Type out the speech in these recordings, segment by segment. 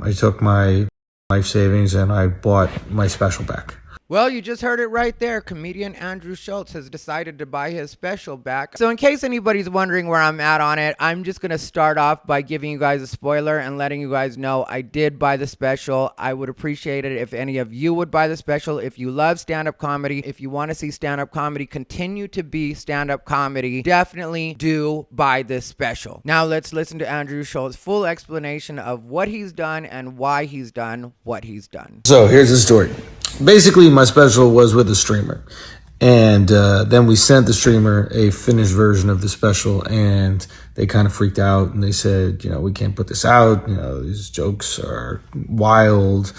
I took my life savings and I bought my special back. Well, you just heard it right there. Comedian Andrew Schulz has decided to buy his special back. So in case anybody's wondering where I'm at on it, I'm just going to start off by giving you guys a spoiler and letting you guys know I did buy the special. I would appreciate it if any of you would buy the special. If you love stand-up comedy, if you want to see stand-up comedy continue to be stand-up comedy, definitely do buy this special. Now let's listen to Andrew Schulz's full explanation of what he's done and why he's done what he's done. So here's the story. Basically, my special was with a streamer, and then we sent the streamer a finished version of the special, and they kind of freaked out, and they said, we can't put this out, these jokes are wild,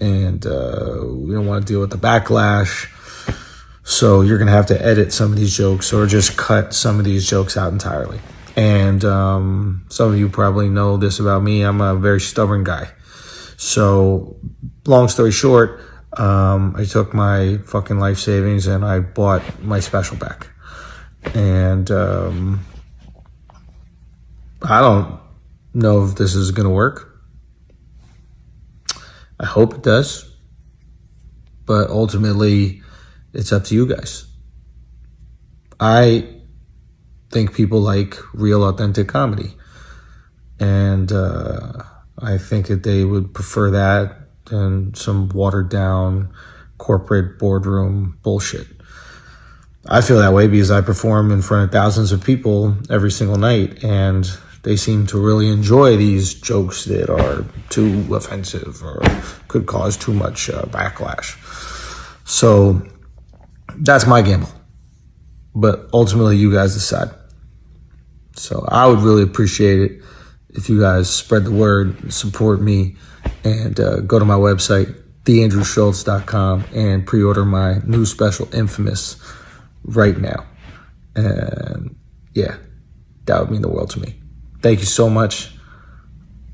and we don't want to deal with the backlash, so you're going to have to edit some of these jokes or just cut some of these jokes out entirely. And some of you probably know this about me. I'm a very stubborn guy. So long story short, I took my fucking life savings and I bought my special back. And I don't know if this is going to work. I hope it does. But ultimately, it's up to you guys. I think people like real, authentic comedy. And I think that they would prefer that than some watered down corporate boardroom bullshit. I feel that way because I perform in front of thousands of people every single night, and they seem to really enjoy these jokes that are too offensive or could cause too much backlash. So that's my gamble. But ultimately, you guys decide. So I would really appreciate it if you guys spread the word, support me, and go to my website, theandrewschultz.com, and pre-order my new special, Infamous, right now. And yeah, that would mean the world to me. Thank you so much,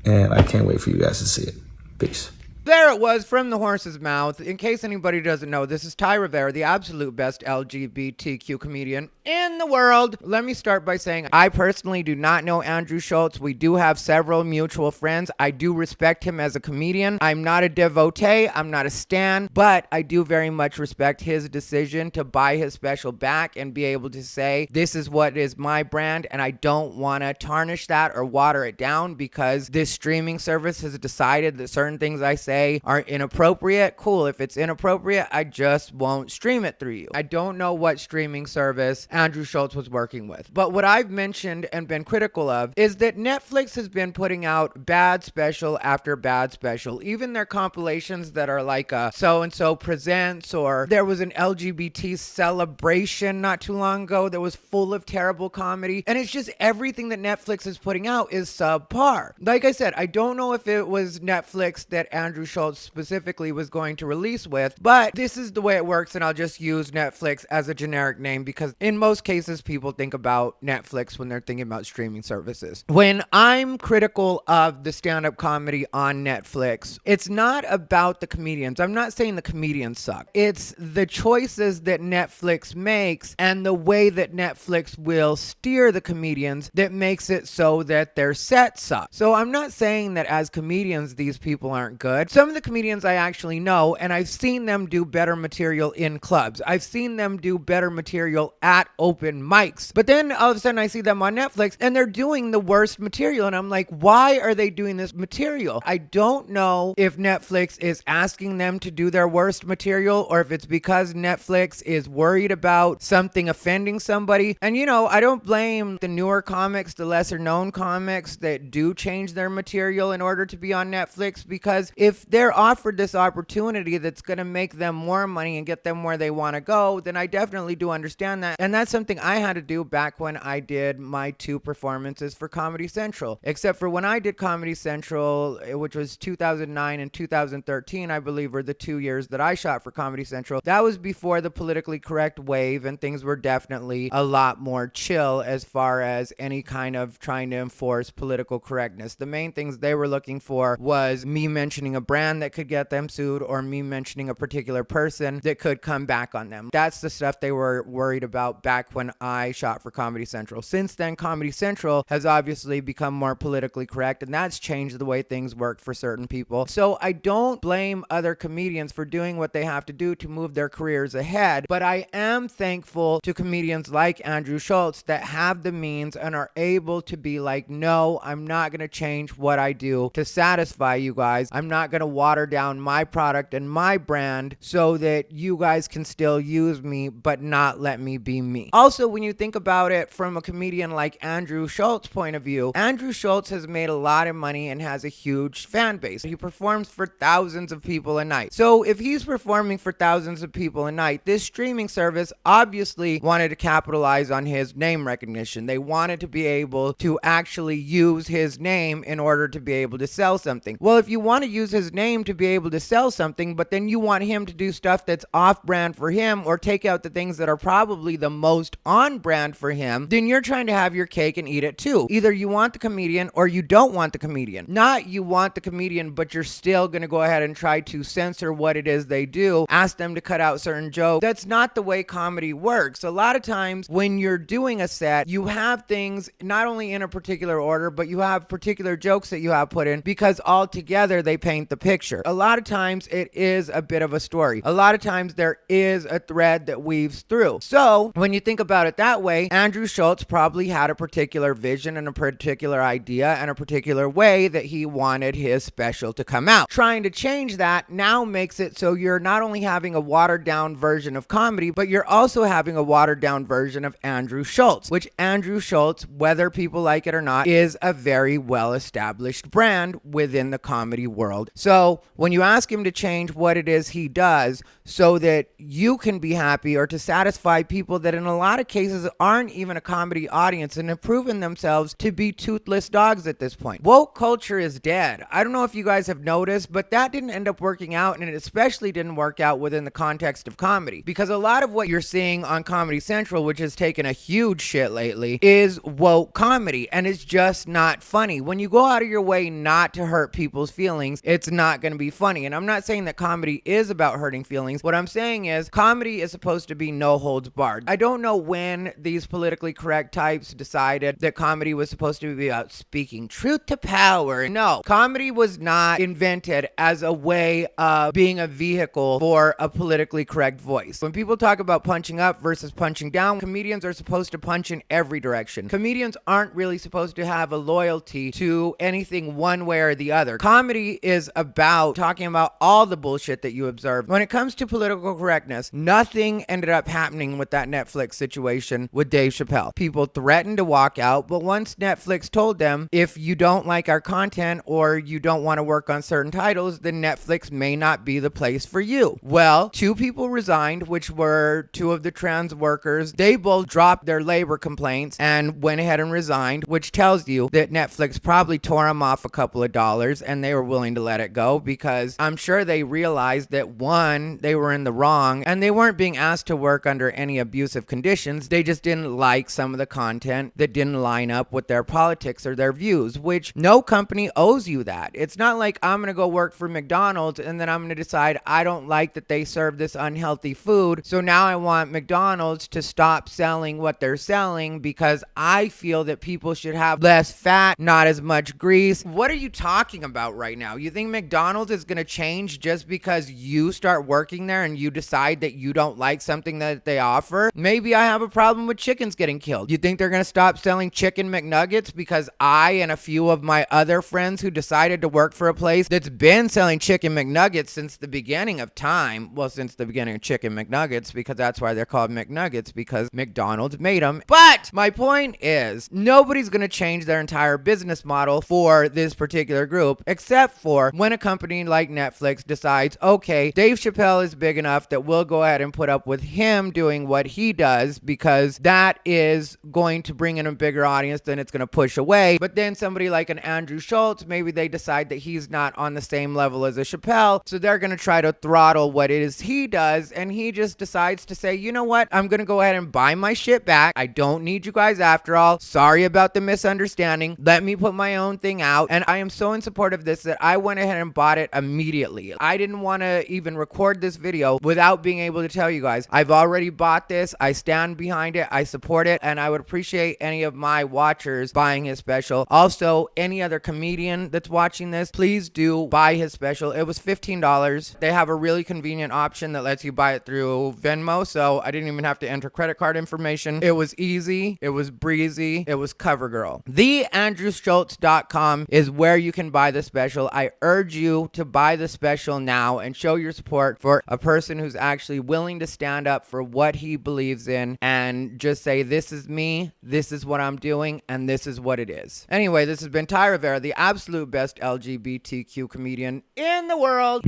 and I can't wait for you guys to see it. Peace. There it was from the horse's mouth. In case anybody doesn't know, this is Rivera, the absolute best LGBTQ comedian in the world. Let me start by saying I personally do not know Andrew Schulz. We do have several mutual friends. I do respect him as a comedian. I'm not a devotee. I'm not a stan, but I do very much respect his decision to buy his special back and be able to say, this is what is my brand, and I don't want to tarnish that or water it down because this streaming service has decided that certain things I say are inappropriate. Cool. If it's inappropriate, I just won't stream it through you. I don't know what streaming service Andrew Schulz was working with, but what I've mentioned and been critical of is that Netflix has been putting out bad special after bad special. Even their compilations that are like a so-and-so presents, or there was an LGBT celebration not too long ago that was full of terrible comedy, and it's just everything that Netflix is putting out is subpar. Like I said, I don't know if it was Netflix that Andrew Schulz specifically was going to release with, but this is the way it works, and I'll just use Netflix as a generic name because in most cases people think about Netflix when they're thinking about streaming services. When I'm critical of the stand-up comedy on Netflix, it's not about the comedians. I'm not saying the comedians suck. It's the choices that Netflix makes and the way that Netflix will steer the comedians that makes it so that their set sucks. So I'm not saying that as comedians these people aren't good. Some of the comedians I actually know, and I've seen them do better material in clubs. I've seen them do better material at open mics. But then all of a sudden I see them on Netflix and they're doing the worst material. And I'm like, why are they doing this material? I don't know if Netflix is asking them to do their worst material or if it's because Netflix is worried about something offending somebody. And I don't blame the newer comics, the lesser known comics that do change their material in order to be on Netflix, because if they're offered this opportunity that's going to make them more money and get them where they want to go, then I definitely do understand that. And that's something I had to do back when I did my 2 performances for Comedy Central. Except for when I did Comedy Central, which was 2009 and 2013, I believe, were the 2 years that I shot for Comedy Central. That was before the politically correct wave, and things were definitely a lot more chill as far as any kind of trying to enforce political correctness. The main things they were looking for was me mentioning a brand brand that could get them sued or me mentioning a particular person that could come back on them. That's the stuff they were worried about back when I shot for Comedy Central. Since then, Comedy Central has obviously become more politically correct, and that's changed the way things work for certain people. So I don't blame other comedians for doing what they have to do to move their careers ahead, but I am thankful to comedians like Andrew Schulz that have the means and are able to be like, no, I'm not going to change what I do to satisfy you guys. I'm not going to water down my product and my brand so that you guys can still use me but not let me be me. Also, when you think about it from a comedian like Andrew Schulz's point of view, Andrew Schulz has made a lot of money and has a huge fan base. He performs for thousands of people a night. So if he's performing for thousands of people a night, this streaming service obviously wanted to capitalize on his name recognition. They wanted to be able to actually use his name in order to be able to sell something. Well, if you want to use his name to be able to sell something, but then you want him to do stuff that's off-brand for him or take out the things that are probably the most on-brand for him, then you're trying to have your cake and eat it too. Either you want the comedian or you don't want the comedian. Not you want the comedian, but you're still going to go ahead and try to censor what it is they do, ask them to cut out certain jokes. That's not the way comedy works. A lot of times when you're doing a set, you have things not only in a particular order, but you have particular jokes that you have put in because all together they paint the picture. A lot of times it is a bit of a story. A lot of times there is a thread that weaves through. So when you think about it that way, Andrew Schulz probably had a particular vision and a particular idea and a particular way that he wanted his special to come out. Trying to change that now makes it so you're not only having a watered down version of comedy, but you're also having a watered down version of Andrew Schulz, which Andrew Schulz, whether people like it or not, is a very well established brand within the comedy world. So when you ask him to change what it is he does so that you can be happy or to satisfy people that in a lot of cases aren't even a comedy audience and have proven themselves to be toothless dogs at this point. Woke culture is dead. I don't know if you guys have noticed, but that didn't end up working out, and it especially didn't work out within the context of comedy, because a lot of what you're seeing on Comedy Central, which has taken a huge shit lately, is woke comedy, and it's just not funny. When you go out of your way not to hurt people's feelings, it's not going to be funny. And I'm not saying that comedy is about hurting feelings. What I'm saying is comedy is supposed to be no holds barred. I don't know when these politically correct types decided that comedy was supposed to be about speaking truth to power. No, comedy was not invented as a way of being a vehicle for a politically correct voice. When people talk about punching up versus punching down, comedians are supposed to punch in every direction. Comedians aren't really supposed to have a loyalty to anything one way or the other. Comedy is about talking about all the bullshit that you observe. When it comes to political correctness, nothing ended up happening with that Netflix situation with Dave Chappelle. People threatened to walk out, but once Netflix told them, if you don't like our content or you don't want to work on certain titles, then Netflix may not be the place for you. Well, two people resigned, which were two of the trans workers. They both dropped their labor complaints and went ahead and resigned, which tells you that Netflix probably tore them off a couple of dollars and they were willing to let it go, because I'm sure they realized that, one, they were in the wrong and they weren't being asked to work under any abusive conditions. They just didn't like some of the content that didn't line up with their politics or their views, which no company owes you that. It's not like I'm going to go work for McDonald's and then I'm going to decide I don't like that they serve this unhealthy food, so now I want McDonald's to stop selling what they're selling because I feel that people should have less fat, not as much grease. What are you talking about right now? You think McDonald's is going to change just because you start working there and you decide that you don't like something that they offer? Maybe I have a problem with chickens getting killed. You think they're going to stop selling chicken McNuggets because I and a few of my other friends who decided to work for a place that's been selling chicken McNuggets since the beginning of time, well, since the beginning of chicken McNuggets, because that's why they're called McNuggets, because McDonald's made them. But my point is, nobody's going to change their entire business model for this particular group, except for when a company like Netflix decides, okay, Dave Chappelle is big enough that we'll go ahead and put up with him doing what he does because that is going to bring in a bigger audience than it's going to push away. But then somebody like an Andrew Schulz, maybe they decide that he's not on the same level as a Chappelle, so they're going to try to throttle what it is he does, and he just decides to say, you know what, I'm going to go ahead and buy my shit back. I don't need you guys after all. Sorry about the misunderstanding. Let me put my own thing out. And I am so in support of this that I went ahead ahead and bought it immediately. I didn't want to even record this video without being able to tell you guys, I've already bought this. I stand behind it. I support it. And I would appreciate any of my watchers buying his special. Also, any other comedian that's watching this, please do buy his special. It was $15. They have a really convenient option that lets you buy it through Venmo, so I didn't even have to enter credit card information. It was easy. It was breezy. It was CoverGirl. TheAndrewSchultz.com is where you can buy the special. I urge you to buy the special now and show your support for a person who's actually willing to stand up for what he believes in and just say, this is me, this is what I'm doing, and this is what it is. Anyway, this has been Ty Rivera, the absolute best LGBTQ comedian in the world.